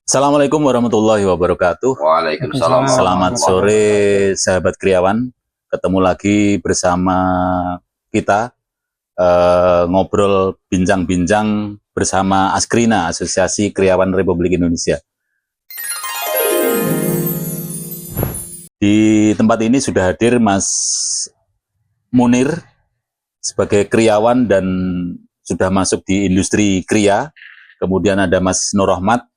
Assalamualaikum warahmatullahi wabarakatuh. Waalaikumsalam. Selamat sore sahabat kriawan. Ketemu lagi bersama kita ngobrol bincang-bincang bersama Askrina, Asosiasi Kriawan Republik Indonesia. Di tempat ini sudah hadir Mas Munir sebagai kriawan dan sudah masuk di industri kria. Kemudian ada Mas Nur Rahmat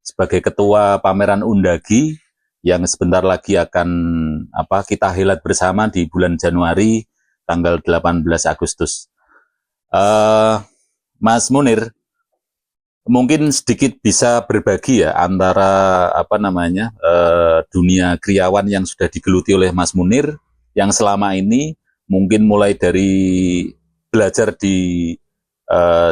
sebagai ketua pameran Undagi yang sebentar lagi akan kita highlight bersama di bulan Januari tanggal 18 Agustus. Mas Munir, mungkin sedikit bisa berbagi ya antara dunia kriawan yang sudah digeluti oleh Mas Munir yang selama ini mungkin mulai dari belajar di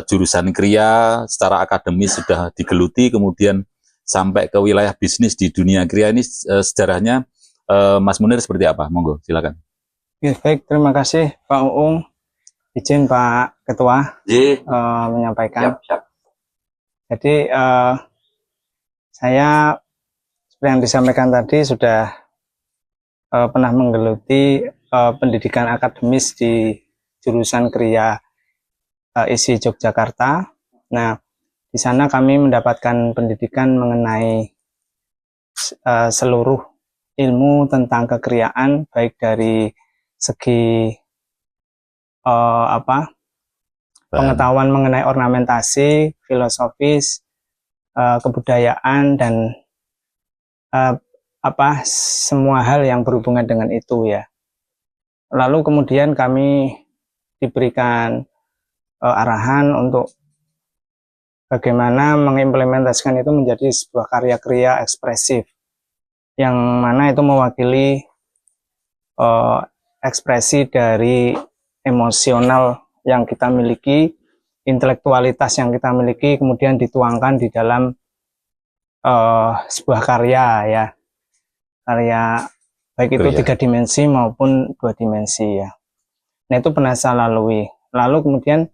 jurusan kria secara akademis sudah digeluti, kemudian sampai ke wilayah bisnis di dunia kria ini sejarahnya Mas Munir seperti apa? Monggo, silakan. Ya, baik, terima kasih Pak Uung. Izin Pak Ketua menyampaikan. Siap. Jadi saya seperti yang disampaikan tadi sudah pernah menggeluti pendidikan akademis di jurusan kria ISI Yogyakarta. Nah, di sana kami mendapatkan pendidikan mengenai seluruh ilmu tentang kekriaan, baik dari segi pengetahuan mengenai ornamentasi, filosofis, kebudayaan, dan semua hal yang berhubungan dengan itu ya. Lalu kemudian kami diberikan arahan untuk bagaimana mengimplementasikan itu menjadi sebuah karya kria ekspresif, yang mana itu mewakili ekspresi dari emosional yang kita miliki, intelektualitas yang kita miliki, kemudian dituangkan di dalam sebuah karya ya, karya baik itu 3 dimensi maupun 2 dimensi ya. Nah, itu pernah saya lalui. Lalu kemudian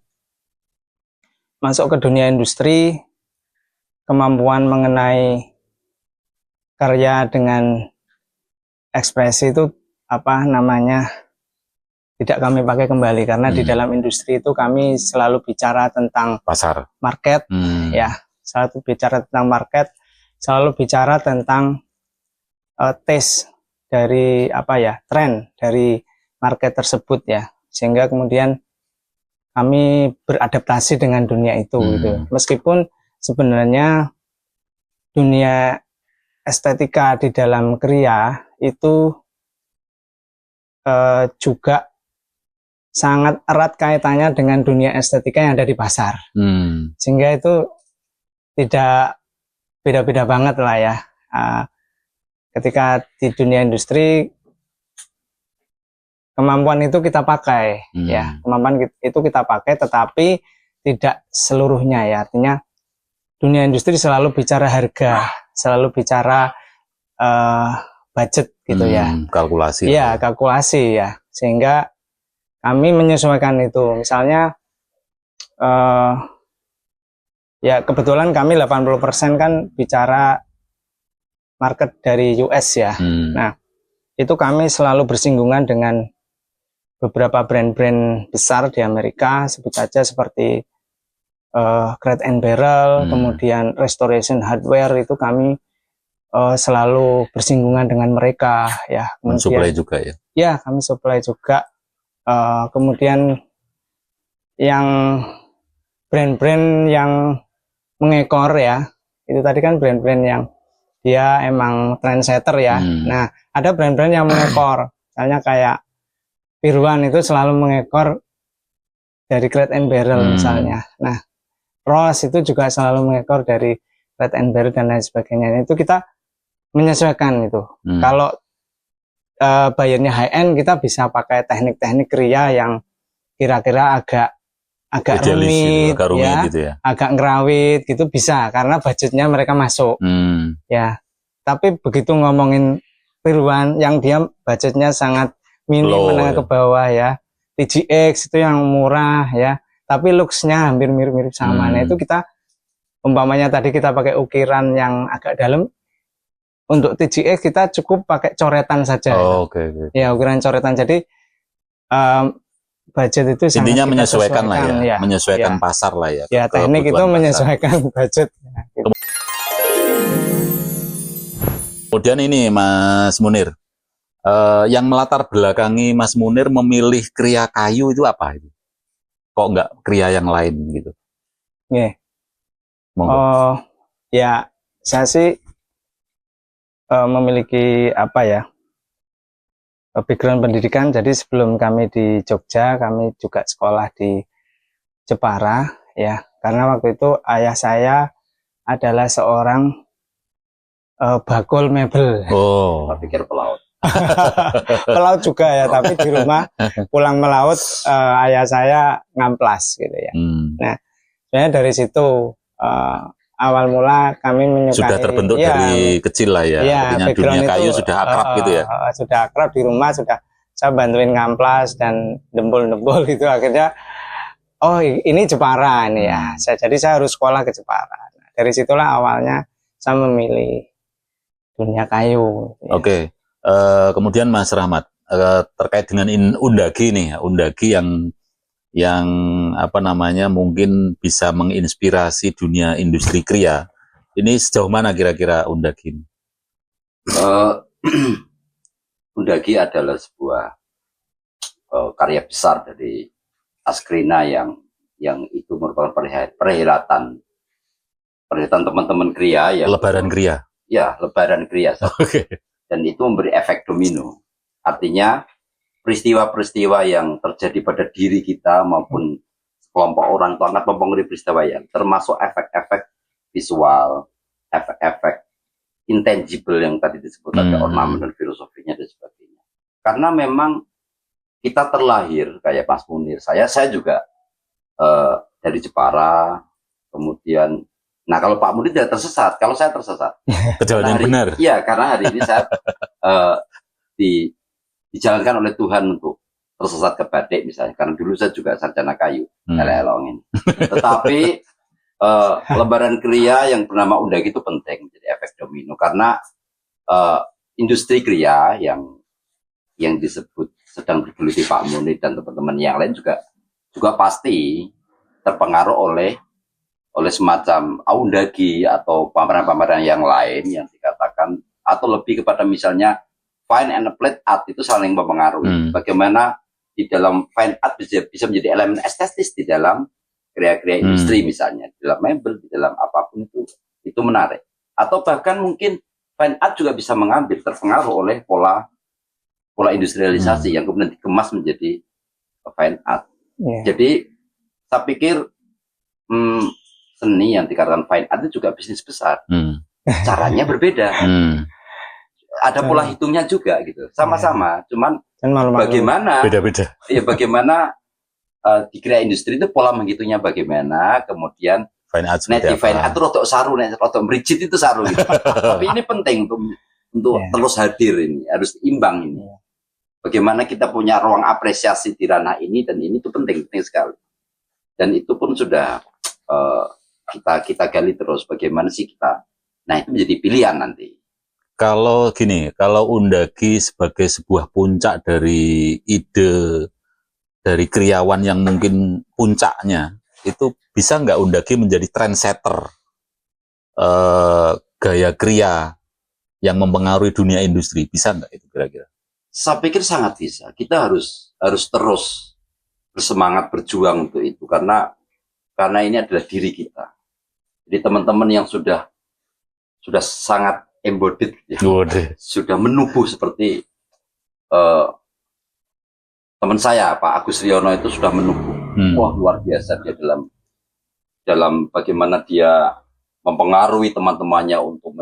masuk ke dunia industri, kemampuan mengenai karya dengan ekspresi itu tidak kami pakai kembali, karena di dalam industri itu kami selalu bicara tentang pasar, market, ya, selalu bicara tentang market, selalu bicara tentang taste dari tren dari market tersebut ya, sehingga kemudian kami beradaptasi dengan dunia itu gitu. Meskipun sebenarnya dunia estetika di dalam kria itu juga sangat erat kaitannya dengan dunia estetika yang ada di pasar. Sehingga itu tidak beda-beda banget lah ya. Ketika di dunia industri, kemampuan itu kita pakai, ya, kemampuan itu kita pakai, tetapi tidak seluruhnya ya. Artinya dunia industri selalu bicara harga, selalu bicara budget gitu ya. Kalkulasi. Iya, kalkulasi ya. Sehingga kami menyesuaikan itu. Misalnya, ya kebetulan kami 80% kan bicara market dari US ya. Nah, itu kami selalu bersinggungan dengan beberapa brand-brand besar di Amerika, sebut saja seperti Crate and Barrel, kemudian Restoration Hardware, itu kami selalu bersinggungan dengan mereka ya. Mensuplai juga ya? Ya, kami supply juga. Kemudian yang brand-brand yang mengekor ya, itu tadi kan brand-brand yang dia emang trendsetter ya. Nah, ada brand-brand yang mengekor, misalnya kayak Pirwan itu selalu mengekor dari Crate and Barrel misalnya. Nah, Ross itu juga selalu mengekor dari Crate and Barrel dan lain sebagainya. Itu kita menyesuaikan itu. Kalau bayarnya high end, kita bisa pakai teknik-teknik kria yang kira-kira agak rumit, ya, gitu ya, agak ngerawit gitu, bisa, karena budgetnya mereka masuk. Ya, tapi begitu ngomongin Pirwan yang dia budgetnya sangat minim, menengah ke bawah ya, TGX itu yang murah ya, tapi looks-nya hampir mirip-mirip sama. Nah, itu kita umpamanya tadi kita pakai ukiran yang agak dalam, untuk TGX kita cukup pakai coretan saja. Oke. Ya, ukiran coretan. Jadi budget itu sangat Intinya kita menyesuaikan lah ya, ya. menyesuaikan pasar lah ya. Ya, teknik itu kebutuhan pasar. menyesuaikan budget. Gitu. Kemudian ini Mas Munir, yang melatar belakangi Mas Munir memilih kria kayu itu apa itu? Kok nggak kria yang lain gitu? Nih. Monggo. Ya, saya sih memiliki apa ya, background pendidikan. Jadi sebelum kami di Jogja, kami juga sekolah di Jepara ya, karena waktu itu ayah saya adalah seorang bakul mebel. Oh, Saya pikir pelaut. Pelaut juga ya, tapi di rumah pulang melaut ayah saya ngamplas gitu ya. Nah, sebenarnya dari situ awal mula kami menyukai, sudah terbentuk ya, dari kecil lah ya, artinya dunia kayu sudah akrab gitu ya. Sudah akrab di rumah, sudah saya bantuin ngamplas dan dempul-dempul itu, akhirnya oh ini Jepara ini ya. Jadi saya harus sekolah ke Jepara. Nah, dari situlah awalnya saya memilih dunia kayu. Ya. Oke. Kemudian Mas Rahmat, terkait dengan Undagi nih, Undagi yang apa namanya mungkin bisa menginspirasi dunia industri kria. Ini sejauh mana kira-kira Undagi? Undagi adalah sebuah karya besar dari Askrina yang itu merupakan perhelatan teman-teman kria yang Lebaran kria. Ya, lebaran kria. Oke. Dan itu memberi efek domino. Artinya peristiwa-peristiwa yang terjadi pada diri kita maupun kelompok orang itu akan mempengaruhi peristiwa yang termasuk efek-efek visual, efek-efek intangible yang tadi disebut ada ornamen dan filosofinya dan sebagainya. Karena memang kita terlahir kayak Mas Munir, saya juga dari Jepara, kemudian nah kalau Pak Munir tidak tersesat, kalau saya tersesat. Jalan yang benar. Iya, karena hari ini saya dijalankan oleh Tuhan untuk tersesat ke batik misalnya, karena dulu saya juga sarjana kayu, elelong ini. Tetapi lebaran kria yang bernama Undagi itu penting menjadi efek domino, karena industri kria yang disebut sedang bergeluti Pak Munir dan teman-teman yang lain juga pasti terpengaruh oleh semacam Undagi atau pameran-pameran yang lain yang dikatakan, atau lebih kepada misalnya fine and applied art itu saling mempengaruhi. Bagaimana di dalam fine art bisa menjadi elemen estetis di dalam kria-kria industri misalnya, di dalam mebel, di dalam apapun itu menarik. Atau bahkan mungkin fine art juga bisa mengambil terpengaruh oleh pola industrialisasi yang kemudian dikemas menjadi fine art. Jadi saya pikir seni yang dikatakan fine art itu juga bisnis besar. Caranya berbeda. Ada pola hitungnya juga gitu. Sama-sama, cuman bagaimana beda-beda. Ya bagaimana di kria industri itu pola menghitungnya bagaimana, kemudian fine art fine art itu rotok saru, rotok mericit itu saru gitu. Tapi ini penting untuk terus hadir, ini harus imbang ini. Bagaimana kita punya ruang apresiasi di ranah ini, dan ini tuh penting sekali. Dan itu pun sudah kita gali terus bagaimana sih kita. Nah, itu menjadi pilihan nanti. Kalau gini, kalau Undagi sebagai sebuah puncak dari ide dari kriawan yang mungkin puncaknya, itu bisa nggak Undagi menjadi trendsetter gaya kria yang mempengaruhi dunia industri? Bisa nggak itu kira-kira? Saya pikir sangat bisa. Kita harus terus bersemangat berjuang untuk itu, karena ini adalah diri kita. Jadi teman-teman yang sudah sangat embodied, ya, sudah menubuh seperti teman saya Pak Agus Riono itu sudah menubuh. Wah, luar biasa dia dalam bagaimana dia mempengaruhi teman-temannya untuk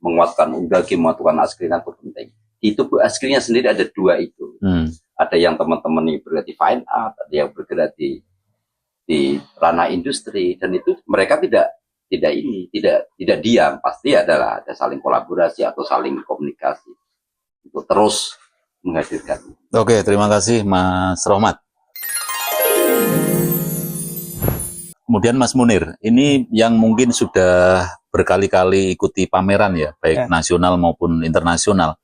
menguatkan Undagi, menguatkan Askrina itu penting. Itu Askrina sendiri ada dua itu. Ada yang teman-teman yang bergerak di fine art, ada yang bergerak di ranah industri, dan itu mereka tidak diam, pasti ada saling kolaborasi atau saling komunikasi untuk terus menghadirkan. Oke, terima kasih Mas Rohmat. Kemudian Mas Munir, ini yang mungkin sudah berkali-kali ikuti pameran ya, baik nasional maupun internasional.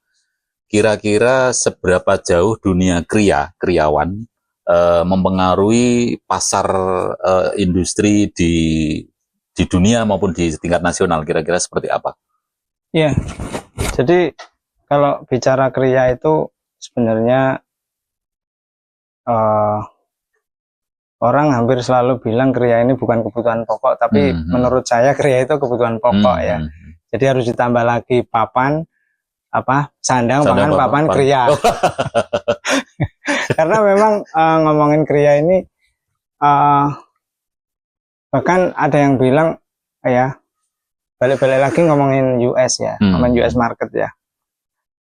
Kira-kira seberapa jauh dunia kriawan mempengaruhi pasar industri di dunia maupun di tingkat nasional, kira-kira seperti apa? Ya, jadi kalau bicara kriya itu sebenarnya orang hampir selalu bilang kriya ini bukan kebutuhan pokok, tapi menurut saya kriya itu kebutuhan pokok ya. Jadi harus ditambah lagi papan, sandang pangan, papan, kriya. Karena memang ngomongin kriya ini bahkan ada yang bilang ya, balik-balik lagi ngomongin US ya, ngomongin US market ya.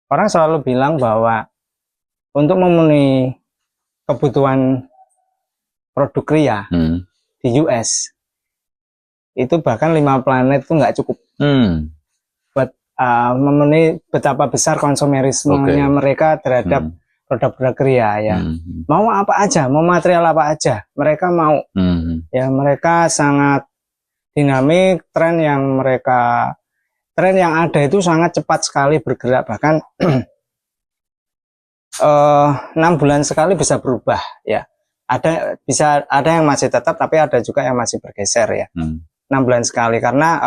Orang selalu bilang bahwa untuk memenuhi kebutuhan produk kriya di US itu bahkan 5 planet itu nggak cukup buat memenuhi betapa besar konsumerismenya mereka terhadap produk-produk kriya ya. Mau apa aja, mau material apa aja, mereka mau. Ya, mereka sangat dinamik, tren yang ada itu sangat cepat sekali bergerak, bahkan 6 bulan sekali bisa berubah ya. Ada yang masih tetap, tapi ada juga yang masih bergeser ya. 6 bulan sekali, karena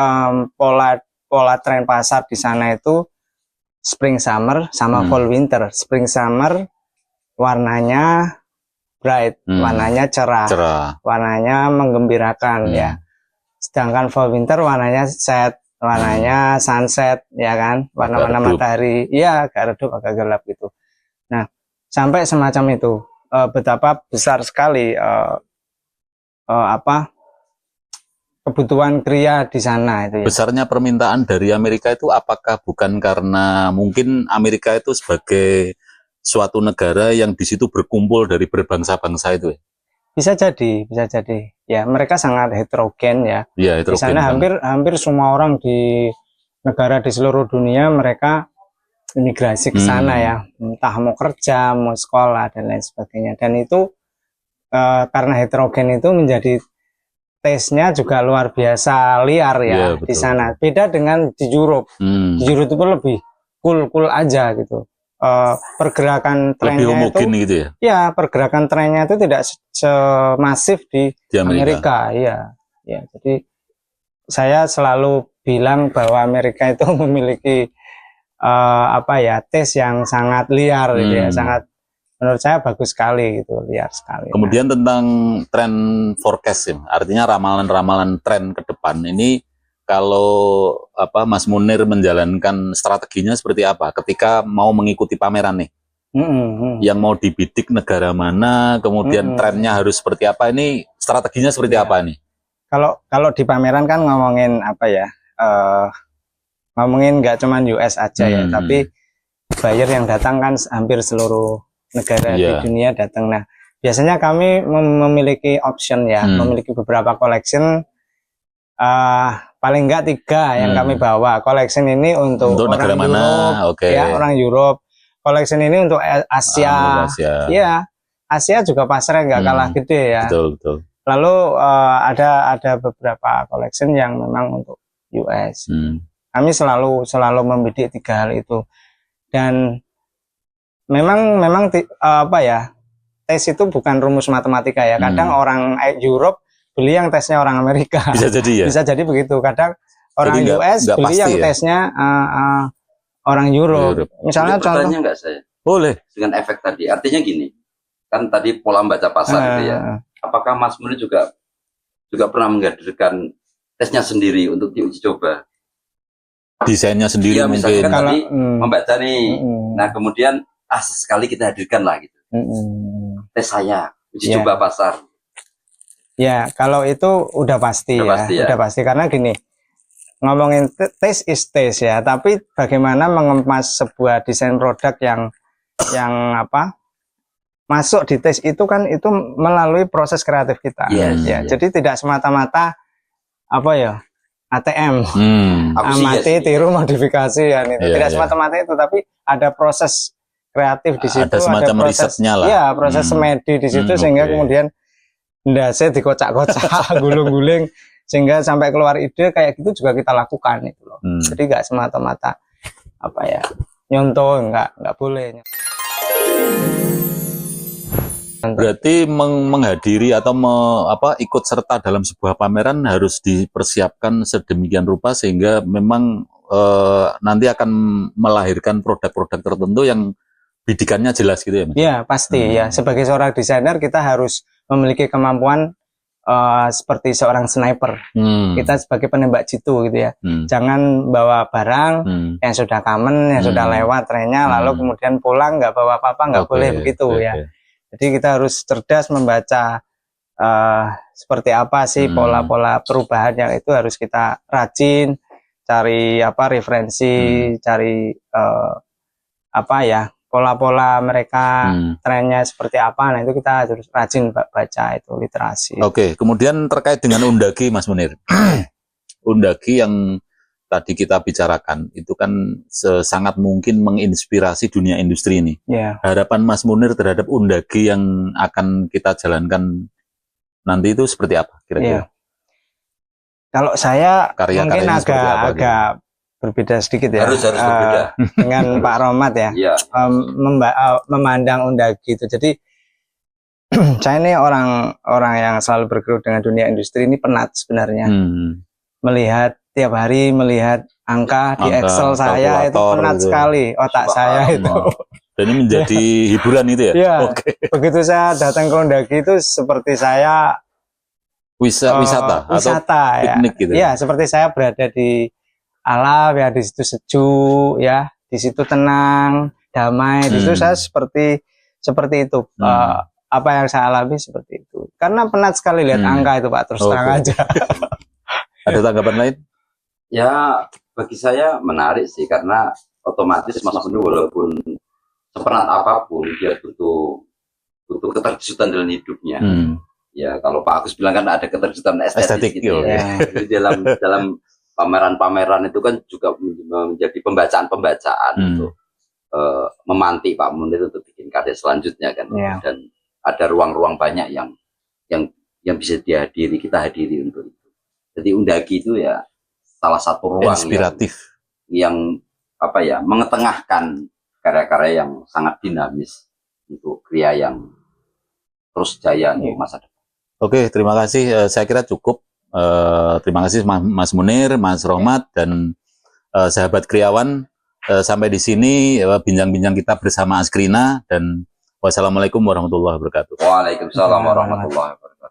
pola tren pasar di sana itu spring summer sama fall winter. Spring summer warnanya bright, warnanya cerah, warnanya menggembirakan ya. Sedangkan fall winter warnanya sad, warnanya sunset ya kan, warna-warna matahari, iya agak redup, agak gelap gitu. Nah, sampai semacam itu. Betapa besar sekali kebutuhan kriya di sana itu ya. Besarnya permintaan dari Amerika itu apakah bukan karena mungkin Amerika itu sebagai suatu negara yang di situ berkumpul dari berbangsa-bangsa itu ya? Bisa jadi ya, mereka sangat heterogen ya. Di sana hampir semua orang di negara di seluruh dunia mereka imigrasi ke sana ya, entah mau kerja, mau sekolah dan lain sebagainya. Dan itu karena heterogen itu menjadi taste-nya juga luar biasa liar ya, di sana. Beda dengan di Europe. Di Europe itu lebih cool aja gitu. Pergerakan trennya itu gitu ya? Ya, pergerakan trennya itu tidak semasif di Amerika. Ya. Jadi saya selalu bilang bahwa Amerika itu memiliki taste yang sangat liar gitu ya, sangat, menurut saya bagus sekali gitu, liar sekali. Kemudian tentang tren forecast ya, artinya ramalan-ramalan tren ke depan ini, kalau Mas Munir menjalankan strateginya seperti apa ketika mau mengikuti pameran nih? Yang mau dibidik negara mana, kemudian trennya harus seperti apa, ini strateginya seperti apa nih? Kalau di pameran kan ngomongin ngomongin nggak cuma US aja ya, tapi buyer yang datang kan hampir seluruh negara di dunia datang. Nah, biasanya kami memiliki option ya, memiliki beberapa collection, paling enggak 3 yang kami bawa. Collection ini untuk orang negara mana? Europe, ya, orang Europe. Collection ini untuk Asia. Ya, Asia juga pasarnya nggak kalah gede ya. Betul. Lalu ada beberapa collection yang memang untuk US. Kami selalu membidik 3 hal itu. Dan memang tes itu bukan rumus matematika ya. Kadang orang Europe beli yang tesnya orang Amerika. Bisa jadi ya. Bisa jadi begitu. Kadang orang US beli yang tesnya orang Europe. Misalnya contohnya enggak saya? Boleh. Dengan efek tadi. Artinya gini. Kan tadi pola baca pasar gitu ya. Apakah Mas Munir juga pernah menghadirkan tesnya sendiri untuk diuji coba? Desainnya sendiri mungkin. Kan tadi membaca nih. Nah, kemudian sekali kita hadirkan lah gitu. Tes saya, uji coba pasar. Ya, kalau itu udah pasti ya. Udah pasti karena gini. Ngomongin taste is taste ya, tapi bagaimana mengemas sebuah desain produk yang masuk di taste itu kan itu melalui proses kreatif kita. Jadi tidak semata-mata ATM, amati, tiru, modifikasi ya, tidak semata-mata itu, tapi ada proses kreatif di situ, ada semacam proses risetnya lah. Ya, proses semedi di situ sehingga kemudian ndase dikocak-kocak, gulung-guling sehingga sampai keluar ide kayak gitu juga kita lakukan itu loh. Jadi nggak semata-mata apa ya nyontoh, nggak boleh. Berarti menghadiri atau ikut serta dalam sebuah pameran harus dipersiapkan sedemikian rupa sehingga memang nanti akan melahirkan produk-produk tertentu yang bidikannya jelas gitu ya Mas? Ya pasti ya, sebagai seorang desainer kita harus memiliki kemampuan seperti seorang sniper. Kita sebagai penembak jitu gitu ya. Jangan bawa barang yang sudah common, yang sudah lewat trennya, lalu kemudian pulang nggak bawa apa-apa, nggak boleh begitu ya. Jadi kita harus cerdas membaca seperti apa sih pola-pola perubahan yang itu harus kita rajin, cari referensi, cari pola-pola mereka, trennya seperti apa. Nah itu kita harus rajin baca itu literasi. Oke, kemudian terkait dengan Undagi Mas Munir. Undagi yang tadi kita bicarakan itu kan sangat mungkin menginspirasi dunia industri ini. Harapan Mas Munir terhadap Undagi yang akan kita jalankan nanti itu seperti apa kira-kira? Kalau saya mungkin agak berbeda sedikit ya. Harus berbeda dengan Pak Rohmat ya. Memandang Undagi itu. Jadi saya ini orang yang selalu bergelut dengan dunia industri ini penat sebenarnya. Melihat tiap hari melihat angka di Excel saya itu penat sekali otak saya itu. Dan ini menjadi hiburan itu ya? Ya. Begitu saya datang ke Undagi itu seperti saya wisata atau piknik ya. gitu. Ya, seperti saya berada di alam ya, di situ sejuk ya, di situ tenang, damai. Di situ saya seperti itu. Apa yang saya alami seperti itu. Karena penat sekali lihat angka itu Pak, terus terang aja. Ada tanggapan lain? Ya, bagi saya menarik sih, karena otomatis Mas Munir walaupun sepenat apapun dia butuh keterkejutan dalam hidupnya. Ya, kalau Pak Agus bilang kan ada keterkejutan estetik gitu ya. Jadi dalam pameran-pameran itu kan juga menjadi pembacaan-pembacaan untuk memantik Pak Munir untuk bikin karya selanjutnya kan. Dan ada ruang-ruang banyak yang bisa kita hadiri untuk itu. Jadi Undagi itu ya salah satu ruang inspiratif yang mengetengahkan karya-karya yang sangat dinamis untuk kriya yang terus jaya untuk masa depan. Oke, terima kasih. Saya kira cukup. Terima kasih Mas Munir, Mas Rohmat, dan sahabat kriawan. Sampai di sini bincang-bincang kita bersama Askrina, dan wassalamualaikum warahmatullahi wabarakatuh. Waalaikumsalam warahmatullahi wabarakatuh.